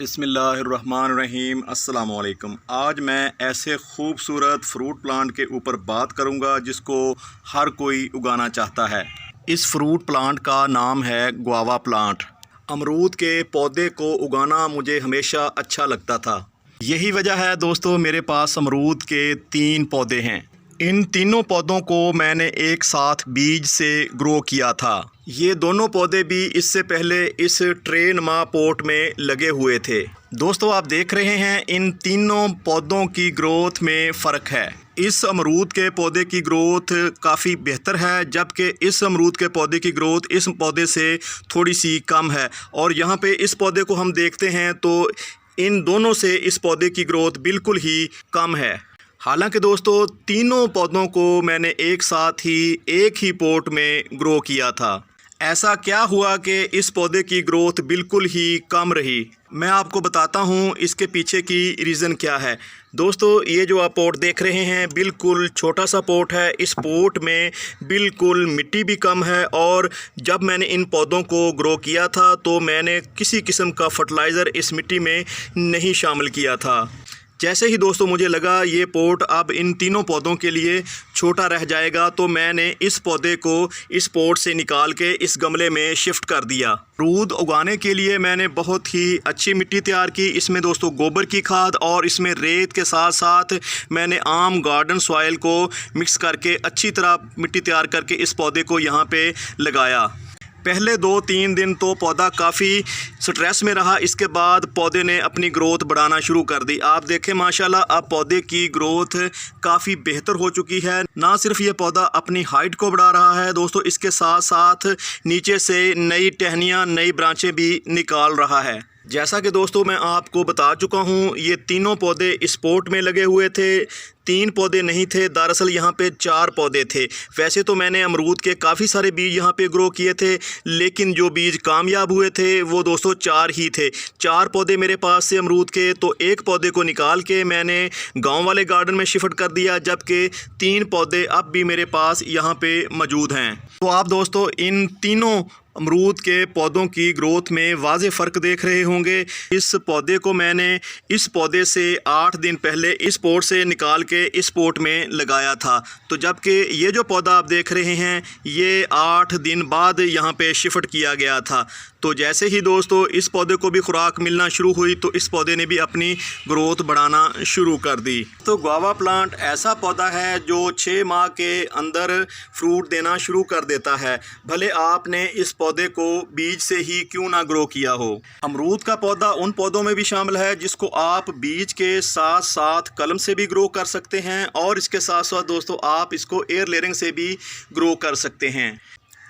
बिस्मिल्लाहिर्रहमानिर्रहीम अस्सलाम वालेकुम। आज मैं ऐसे खूबसूरत फ्रूट प्लांट के ऊपर बात करूंगा जिसको हर कोई उगाना चाहता है। इस फ्रूट प्लांट का नाम है गुआवा प्लांट। अमरूद के पौधे को उगाना मुझे हमेशा अच्छा लगता था। यही वजह है दोस्तों, मेरे पास अमरूद के 3 पौधे हैं। इन तीनों पौधों को मैंने एक साथ बीज से ग्रो किया था। ये दोनों पौधे भी इससे पहले इस ट्रे नुमा पोट में लगे हुए थे। दोस्तों आप देख रहे हैं इन तीनों पौधों की ग्रोथ में फ़र्क है। इस अमरूद के पौधे की ग्रोथ काफ़ी बेहतर है, जबकि इस अमरूद के पौधे की ग्रोथ इस पौधे से थोड़ी सी कम है। और यहाँ पे इस पौधे को हम देखते हैं तो इन दोनों से इस पौधे की ग्रोथ बिल्कुल ही कम है। हालांकि दोस्तों तीनों पौधों को मैंने एक साथ ही एक ही पोट में ग्रो किया था। ऐसा क्या हुआ कि इस पौधे की ग्रोथ बिल्कुल ही कम रही? मैं आपको बताता हूँ इसके पीछे की रीज़न क्या है। दोस्तों ये जो आप पोट देख रहे हैं बिल्कुल छोटा सा पोट है। इस पोट में बिल्कुल मिट्टी भी कम है, और जब मैंने इन पौधों को ग्रो किया था तो मैंने किसी किस्म का फर्टिलाइज़र इस मिट्टी में नहीं शामिल किया था। जैसे ही दोस्तों मुझे लगा ये पोट अब इन तीनों पौधों के लिए छोटा रह जाएगा, तो मैंने इस पौधे को इस पोट से निकाल के इस गमले में शिफ्ट कर दिया। अमरूद उगाने के लिए मैंने बहुत ही अच्छी मिट्टी तैयार की। इसमें दोस्तों गोबर की खाद और इसमें रेत के साथ साथ मैंने आम गार्डन सॉइल को मिक्स करके अच्छी तरह मिट्टी तैयार करके इस पौधे को यहाँ पे लगाया। पहले 2-3 दिन तो पौधा काफ़ी स्ट्रेस में रहा। इसके बाद पौधे ने अपनी ग्रोथ बढ़ाना शुरू कर दी। आप देखें माशाल्लाह अब पौधे की ग्रोथ काफ़ी बेहतर हो चुकी है। ना सिर्फ ये पौधा अपनी हाइट को बढ़ा रहा है दोस्तों, इसके साथ साथ नीचे से नई टहनियाँ, नई ब्रांचें भी निकाल रहा है। जैसा कि दोस्तों मैं आपको बता चुका हूँ, ये तीनों पौधे इस पोट में लगे हुए थे। 3 पौधे नहीं थे, दरअसल यहाँ पे 4 पौधे थे। वैसे तो मैंने अमरूद के काफ़ी सारे बीज यहाँ पे ग्रो किए थे, लेकिन जो बीज कामयाब हुए थे वो दोस्तों 4 ही थे। 4 पौधे मेरे पास से अमरूद के, तो एक पौधे को निकाल के मैंने गांव वाले गार्डन में शिफ्ट कर दिया, जबकि 3 पौधे अब भी मेरे पास यहाँ पे मौजूद हैं। तो आप दोस्तों इन तीनों अमरूद के पौधों की ग्रोथ में वाज़े फ़र्क देख रहे होंगे। इस पौधे को मैंने इस पौधे से 8 दिन पहले इस पोट से निकाल के इस पोट में लगाया था, तो जबकि ये जो पौधा आप देख रहे हैं ये 8 दिन बाद यहाँ पे शिफ्ट किया गया था। तो जैसे ही दोस्तों इस पौधे को भी खुराक मिलना शुरू हुई तो इस पौधे ने भी अपनी ग्रोथ बढ़ाना शुरू कर दी। तो गुआवा प्लांट ऐसा पौधा है जो 6 माह के अंदर फ्रूट देना शुरू कर देता है, भले आपने इस पौधे को बीज से ही क्यों ना ग्रो किया हो। अमरूद का पौधा उन पौधों में भी शामिल है जिसको आप बीज के साथ साथ कलम से भी ग्रो कर सकते हैं, और इसके साथ साथ दोस्तों आप इसको एयर लेयरिंग से भी ग्रो कर सकते हैं।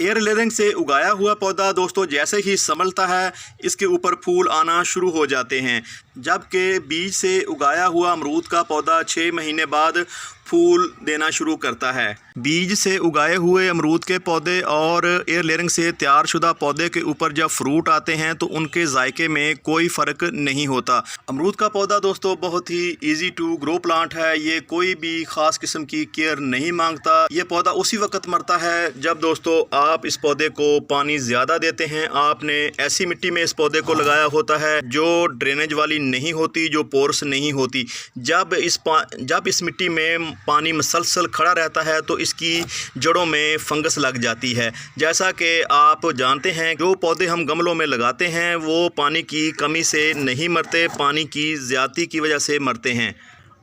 एयर लेयरिंग से उगाया हुआ पौधा दोस्तों जैसे ही संभलता है इसके ऊपर फूल आना शुरू हो जाते हैं, जबकि बीज से उगाया हुआ अमरूद का पौधा 6 महीने बाद फूल देना शुरू करता है। बीज से उगाए हुए अमरूद के पौधे और एयर लेयरिंग से तैयारशुदा पौधे के ऊपर जब फ्रूट आते हैं तो उनके जायके में कोई फ़र्क नहीं होता। अमरूद का पौधा दोस्तों बहुत ही इजी टू ग्रो प्लांट है। ये कोई भी ख़ास किस्म की केयर नहीं मांगता। ये पौधा उसी वक्त मरता है जब दोस्तों आप इस पौधे को पानी ज़्यादा देते हैं। आपने ऐसी मिट्टी में इस पौधे को लगाया होता है जो ड्रेनेज वाली नहीं होती, जो पोर्स नहीं होती। जब इस मिट्टी में पानी मुसलसल खड़ा रहता है तो इसकी जड़ों में फंगस लग जाती है। जैसा कि आप जानते हैं जो पौधे हम गमलों में लगाते हैं वो पानी की कमी से नहीं मरते, पानी की ज़्यादती की वजह से मरते हैं।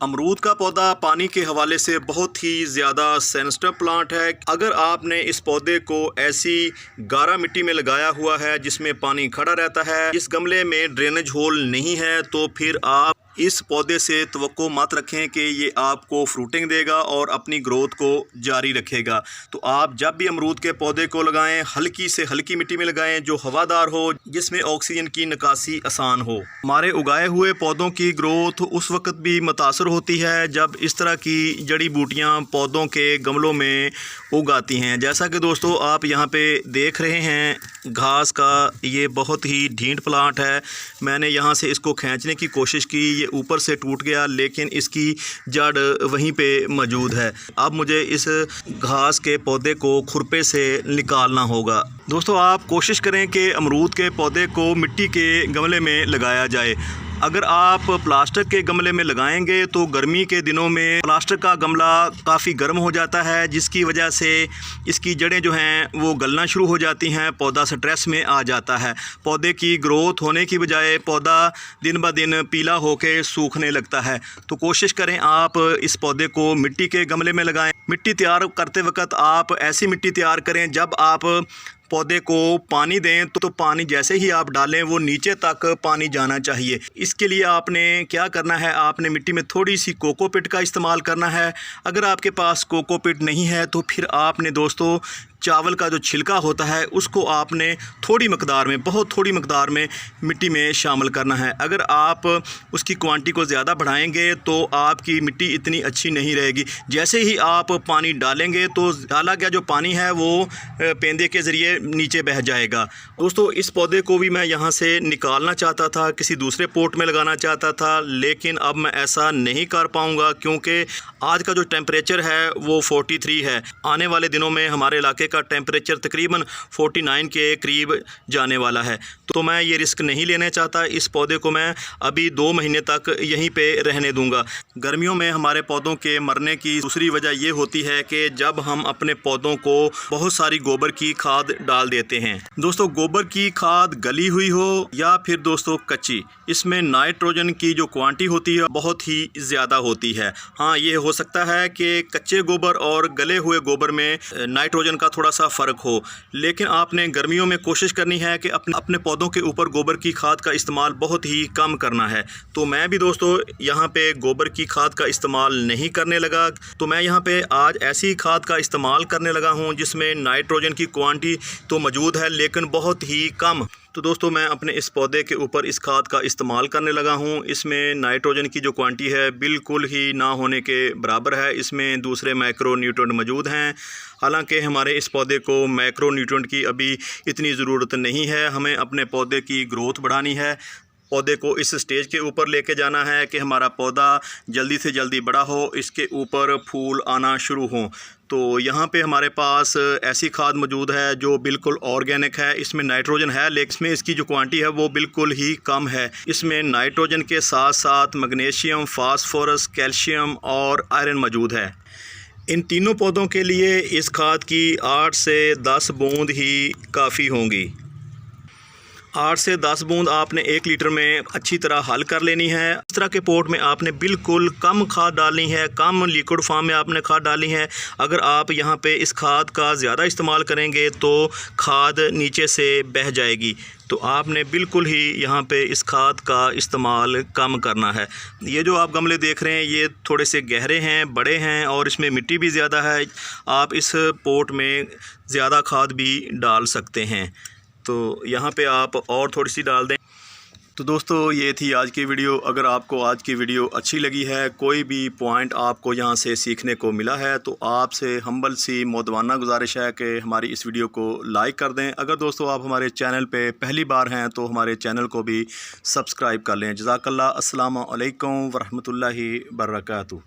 अमरूद का पौधा पानी के हवाले से बहुत ही ज़्यादा सेंसिटिव प्लांट है। अगर आपने इस पौधे को ऐसी गारा मिट्टी में लगाया हुआ है जिसमें पानी खड़ा रहता है, इस गमले में ड्रेनेज होल नहीं है, तो फिर आप इस पौधे से तवक्को मत रखें कि ये आपको फ्रूटिंग देगा और अपनी ग्रोथ को जारी रखेगा। तो आप जब भी अमरूद के पौधे को लगाएं हल्की से हल्की मिट्टी में लगाएं जो हवादार हो, जिसमें ऑक्सीजन की निकासी आसान हो। हमारे उगाए हुए पौधों की ग्रोथ उस वक्त भी मुतासर होती है जब इस तरह की जड़ी बूटियां पौधों के गमलों में उग आती हैं। जैसा कि दोस्तों आप यहाँ पे देख रहे हैं घास का ये बहुत ही ढीठ प्लांट है। मैंने यहाँ से इसको खींचने की कोशिश की, ये ऊपर से टूट गया, लेकिन इसकी जड़ वहीं पे मौजूद है। अब मुझे इस घास के पौधे को खुरपे से निकालना होगा। दोस्तों, आप कोशिश करें कि अमरूद के पौधे को मिट्टी के गमले में लगाया जाए। अगर आप प्लास्टिक के गमले में लगाएंगे तो गर्मी के दिनों में प्लास्टिक का गमला काफ़ी गर्म हो जाता है, जिसकी वजह से इसकी जड़ें जो हैं वो गलना शुरू हो जाती हैं, पौधा स्ट्रेस में आ जाता है। पौधे की ग्रोथ होने की बजाय पौधा दिन ब दिन पीला होकर सूखने लगता है। तो कोशिश करें आप इस पौधे को मिट्टी के गमले में लगाएं। मिट्टी तैयार करते वक्त आप ऐसी मिट्टी तैयार करें, जब आप पौधे को पानी दें तो पानी जैसे ही आप डालें वो नीचे तक पानी जाना चाहिए। इसके लिए आपने क्या करना है, आपने मिट्टी में थोड़ी सी कोकोपीट का इस्तेमाल करना है। अगर आपके पास कोकोपीट नहीं है तो फिर आपने दोस्तों चावल का जो छिलका होता है उसको आपने थोड़ी मकदार में, बहुत थोड़ी मकदार में मिट्टी में शामिल करना है। अगर आप उसकी क्वांटिटी को ज़्यादा बढ़ाएंगे तो आपकी मिट्टी इतनी अच्छी नहीं रहेगी। जैसे ही आप पानी डालेंगे तो डाला गया जो पानी है वो पेंदे के ज़रिए नीचे बह जाएगा। दोस्तों, इस पौधे को भी मैं यहाँ से निकालना चाहता था, किसी दूसरे पोट में लगाना चाहता था, लेकिन अब मैं ऐसा नहीं कर पाऊँगा क्योंकि आज का जो टेम्परेचर है वो 43 है। आने वाले दिनों में हमारे इलाके का टेम्परेचर तकरीबन 49 के करीब जाने वाला है। तो मैं ये रिस्क नहीं लेना चाहता। इस पौधे को मैं अभी 2 महीने तक यहीं पे रहने दूंगा। गर्मियों में हमारे पौधों के मरने की दूसरी वजह ये होती है कि जब हम अपने पौधों को बहुत सारी गोबर की खाद डाल देते हैं। दोस्तों, गोबर की खाद गली हुई हो या फिर दोस्तों कच्ची, इसमें नाइट्रोजन की जो क्वांटिटी होती है बहुत ही ज़्यादा होती है। हाँ, ये हो सकता है कि कच्चे गोबर और गले हुए गोबर में नाइट्रोजन का थोड़ा सा फ़र्क हो, लेकिन आपने गर्मियों में कोशिश करनी है कि अपने पौधों के ऊपर गोबर की खाद का इस्तेमाल बहुत ही कम करना है। तो मैं भी दोस्तों यहाँ पे गोबर की खाद का इस्तेमाल नहीं करने लगा। तो मैं यहाँ पे आज ऐसी खाद का इस्तेमाल करने लगा हूँ जिसमें नाइट्रोजन की क्वांटिटी तो मौजूद है लेकिन बहुत ही कम। तो दोस्तों, मैं अपने इस पौधे के ऊपर इस खाद का इस्तेमाल करने लगा हूँ। इसमें नाइट्रोजन की जो क्वांटिटी है बिल्कुल ही ना होने के बराबर है। इसमें दूसरे माइक्रो न्यूट्रिएंट मौजूद हैं। हालांकि हमारे इस पौधे को माइक्रो न्यूट्रिएंट की अभी इतनी ज़रूरत नहीं है। हमें अपने पौधे की ग्रोथ बढ़ानी है, पौधे को इस स्टेज के ऊपर लेके जाना है कि हमारा पौधा जल्दी से जल्दी बड़ा हो, इसके ऊपर फूल आना शुरू हों। तो यहाँ पे हमारे पास ऐसी खाद मौजूद है जो बिल्कुल ऑर्गेनिक है। इसमें नाइट्रोजन है लेकिन इसमें इसकी जो क्वांटिटी है वो बिल्कुल ही कम है। इसमें नाइट्रोजन के साथ साथ मैग्नीशियम, फास्फोरस, कैल्शियम और आयरन मौजूद है। इन तीनों पौधों के लिए इस खाद की 8 से 10 बूंद ही काफ़ी होंगी। 8 से 10 बूंद आपने 1 लीटर में अच्छी तरह हल कर लेनी है। इस तरह के पोट में आपने बिल्कुल कम खाद डालनी है, कम लिक्विड फॉर्म में आपने खाद डालनी है। अगर आप यहाँ पे इस खाद का ज़्यादा इस्तेमाल करेंगे तो खाद नीचे से बह जाएगी। तो आपने बिल्कुल ही यहाँ पे इस खाद का इस्तेमाल कम करना है। ये जो आप गमले देख रहे हैं ये थोड़े से गहरे हैं, बड़े हैं और इसमें मिट्टी भी ज़्यादा है। आप इस पोट में ज़्यादा खाद भी डाल सकते हैं, तो यहाँ पे आप और थोड़ी सी डाल दें। तो दोस्तों, ये थी आज की वीडियो। अगर आपको आज की वीडियो अच्छी लगी है, कोई भी पॉइंट आपको यहाँ से सीखने को मिला है, तो आपसे हम्बल सी मोदवाना गुजारिश है कि हमारी इस वीडियो को लाइक कर दें। अगर दोस्तों आप हमारे चैनल पे पहली बार हैं तो हमारे चैनल को भी सब्सक्राइब कर लें। जज़ाकल्लाह। अस्सलामु अलैकुम वरहमतुल्लाहि बरकातुहू।